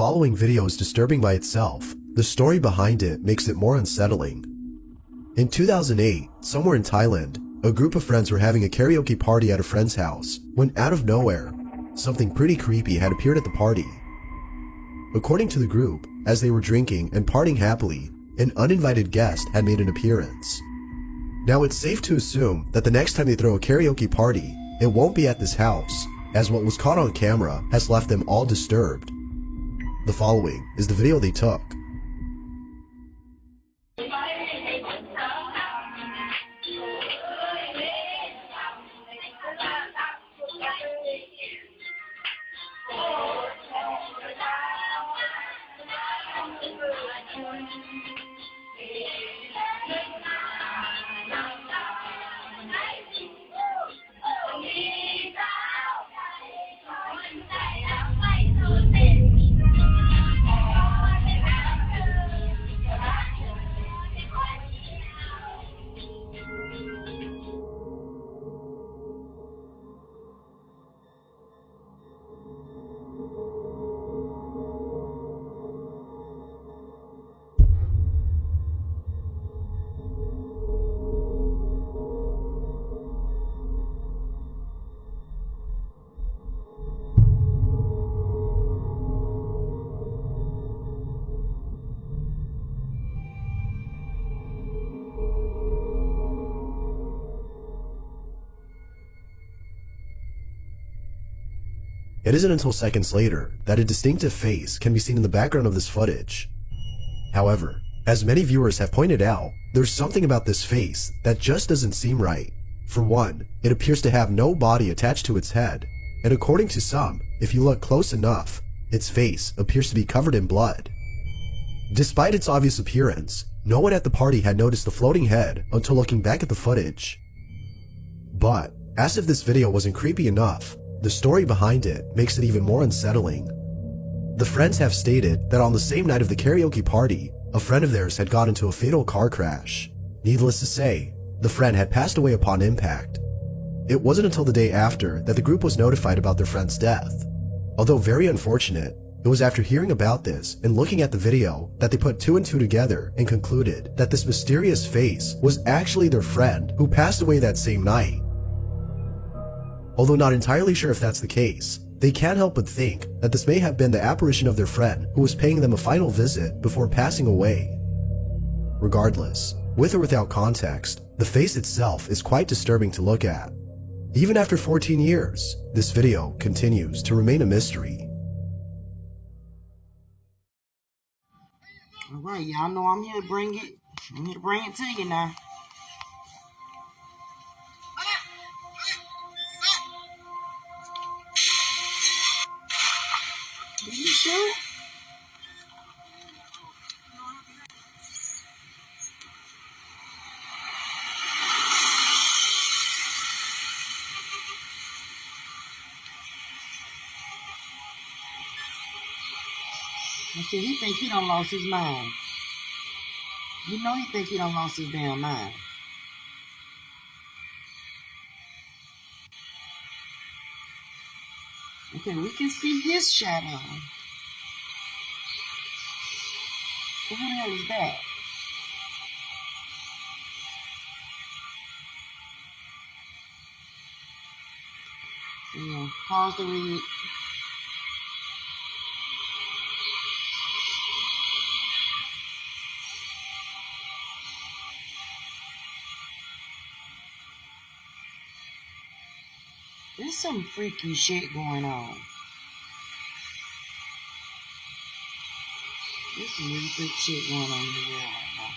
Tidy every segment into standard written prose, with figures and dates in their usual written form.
following video is disturbing by itself, the story behind it makes it more unsettling. In 2008, somewhere in Thailand, a group of friends were having a karaoke party at a friend's house when out of nowhere, something pretty creepy had appeared at the party. According to the group, as they were drinking and partying happily, an uninvited guest had made an appearance. Now it's safe to assume that the next time they throw a karaoke party, it won't be at this house, as what was caught on camera has left them all disturbed. The following is the video they took. It isn't until seconds later that a distinctive face can be seen in the background of this footage. However, as many viewers have pointed out, there's something about this face that just doesn't seem right. For one, it appears to have no body attached to its head, and according to some, if you look close enough, its face appears to be covered in blood. Despite its obvious appearance, no one at the party had noticed the floating head until looking back at the footage. But, as if this video wasn't creepy enough, the story behind it makes it even more unsettling. The friends have stated that on the same night of the karaoke party, a friend of theirs had got into a fatal car crash. Needless to say, the friend had passed away upon impact. It wasn't until the day after that the group was notified about their friend's death. Although very unfortunate, it was after hearing about this and looking at the video that they put two and two together and concluded that this mysterious face was actually their friend who passed away that same night. Although not entirely sure if that's the case, they can't help but think that this may have been the apparition of their friend who was paying them a final visit before passing away. Regardless, with or without context, the face itself is quite disturbing to look at. Even after 14 years, this video continues to remain a mystery. Alright, y'all know I'm here to bring it. I'm here to bring it to you now. Did you shoot? I said, he think he done lost his mind. You know he think he done lost his damn mind. Okay, we can see his shadow. Who the hell is that? Yeah, pause the read. There's some freaky shit going on. There's some really freaky shit going on in the world right now.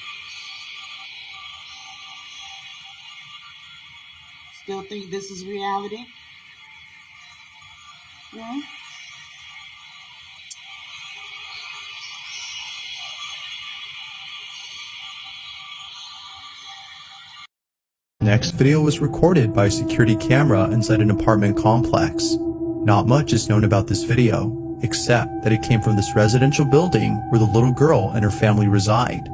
Still think this is reality? Hmm? Next video was recorded by a security camera inside an apartment complex. Not much is known about this video, except that it came from this residential building where the little girl and her family reside.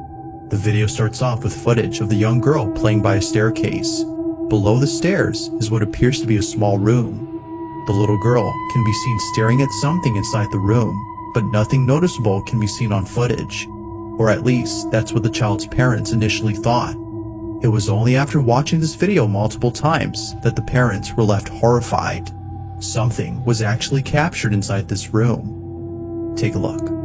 The video starts off with footage of the young girl playing by a staircase. Below the stairs is what appears to be a small room. The little girl can be seen staring at something inside the room, but nothing noticeable can be seen on footage. Or at least, that's what the child's parents initially thought. It was only after watching this video multiple times that the parents were left horrified. Something was actually captured inside this room. Take a look.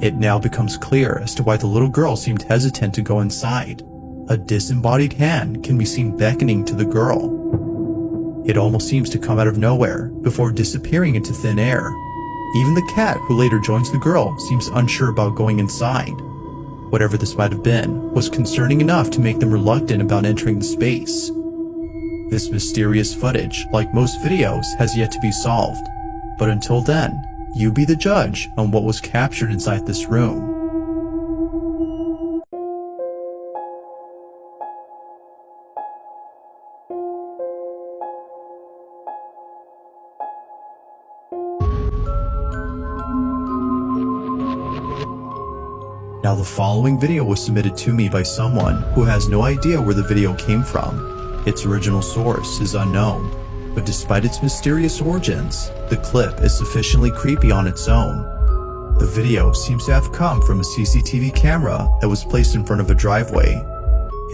It now becomes clear as to why the little girl seemed hesitant to go inside. A disembodied hand can be seen beckoning to the girl. It almost seems to come out of nowhere before disappearing into thin air. Even the cat who later joins the girl seems unsure about going inside. Whatever this might have been was concerning enough to make them reluctant about entering the space. This mysterious footage, like most videos, has yet to be solved. But until then, you be the judge on what was captured inside this room. Now the following video was submitted to me by someone who has no idea where the video came from. Its original source is unknown. But despite its mysterious origins, the clip is sufficiently creepy on its own. The video seems to have come from a CCTV camera that was placed in front of a driveway.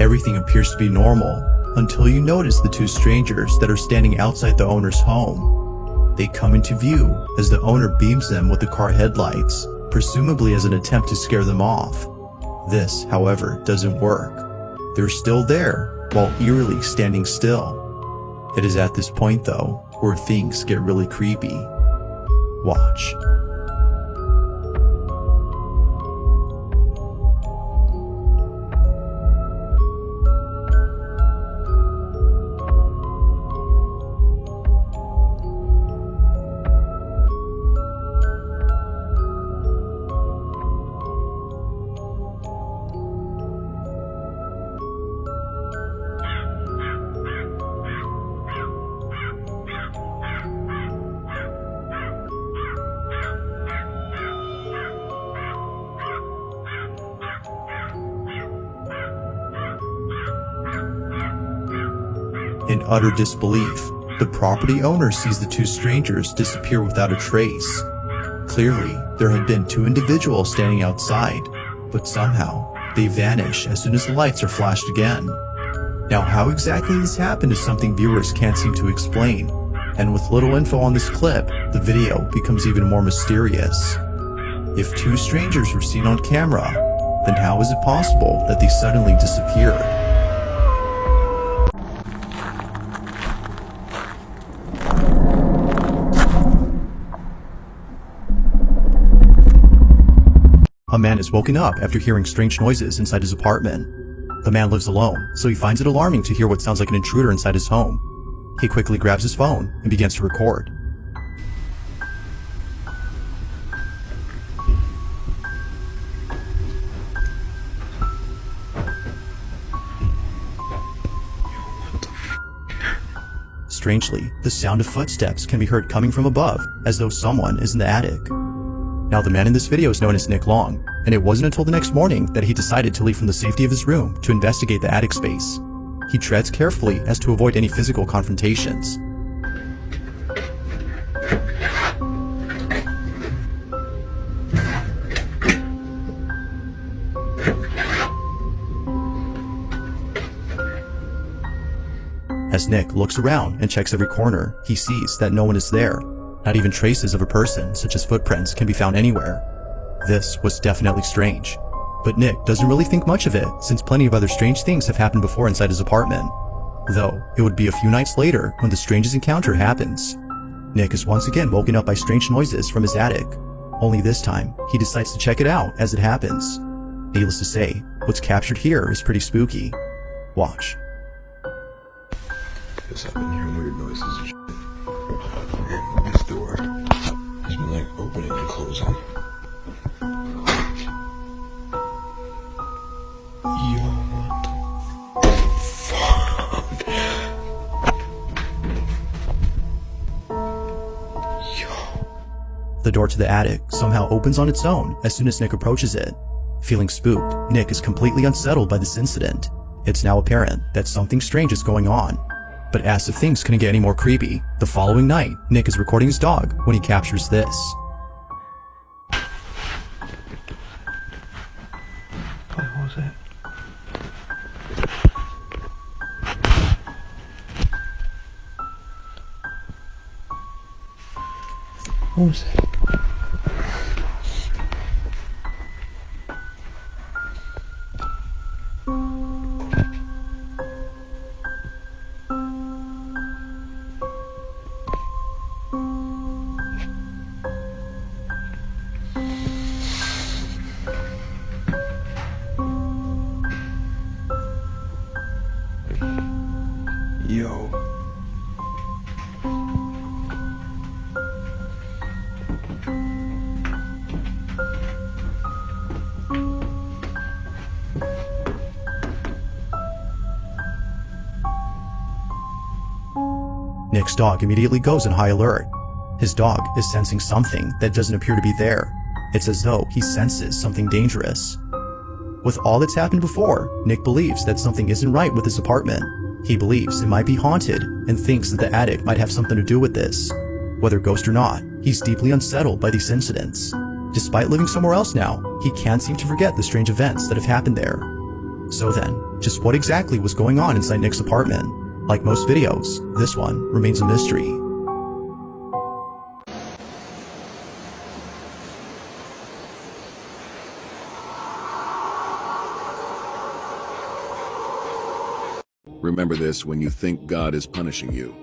Everything appears to be normal until you notice the two strangers that are standing outside the owner's home. They come into view as the owner beams them with the car headlights, presumably as an attempt to scare them off. This, however, doesn't work. They're still there, while eerily standing still. It is at this point, though, where things get really creepy. Watch. In utter disbelief, the property owner sees the two strangers disappear without a trace. Clearly, there had been two individuals standing outside, but somehow they vanish as soon as the lights are flashed again. Now, how exactly this happened is something viewers can't seem to explain, and with little info on this clip, the video becomes even more mysterious. If two strangers were seen on camera, then how is it possible that they suddenly disappeared? A man is woken up after hearing strange noises inside his apartment. The man lives alone, so he finds it alarming to hear what sounds like an intruder inside his home. He quickly grabs his phone and begins to record. Strangely, the sound of footsteps can be heard coming from above, as though someone is in the attic. Now, the man in this video is known as Nick Long, and it wasn't until the next morning that he decided to leave from the safety of his room to investigate the attic space. He treads carefully as to avoid any physical confrontations. As Nick looks around and checks every corner, he sees that no one is there. Not even traces of a person, such as footprints, can be found anywhere. This was definitely strange. But Nick doesn't really think much of it, since plenty of other strange things have happened before inside his apartment. Though, it would be a few nights later when the strangest encounter happens. Nick is once again woken up by strange noises from his attic. Only this time, he decides to check it out as it happens. Needless to say, What's captured here is pretty spooky. Watch. Guess I've been hearing weird noises and shit. And this door has been like opening and closing. Yo, what the fuck? Yo. The door to the attic somehow opens on its own as soon as Nick approaches it. Feeling spooked, Nick is completely unsettled by this incident. It's now apparent that something strange is going on. But as if things couldn't get any more creepy, the following night, Nick is recording his dog when he captures this. What was it? What was it? Yo. Nick's dog immediately goes in high alert. His dog is sensing something that doesn't appear to be there. It's as though he senses something dangerous. With all that's happened before, Nick believes that something isn't right with his apartment. He believes it might be haunted and thinks that the attic might have something to do with this. Whether ghost or not, he's deeply unsettled by these incidents. Despite living somewhere else now, he can't seem to forget the strange events that have happened there. So then, just what exactly was going on inside Nick's apartment? Like most videos, this one remains a mystery. Remember this when you think God is punishing you.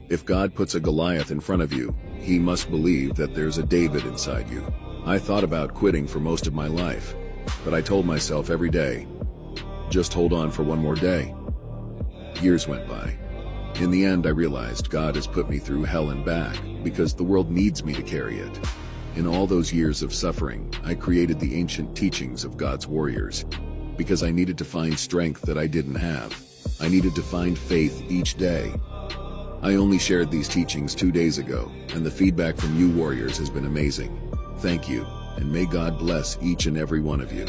If God puts a Goliath in front of you, he must believe that there's a David inside you. I thought about quitting for most of my life, but I told myself every day, just hold on for one more day. Years went by. In the end, I realized God has put me through hell and back because the world needs me to carry it. In all those years of suffering, I created the ancient teachings of God's warriors because I needed to find strength that I didn't have. I needed to find faith each day. I only shared these teachings 2 days ago, and the feedback from you warriors has been amazing. Thank you, and may God bless each and every one of you.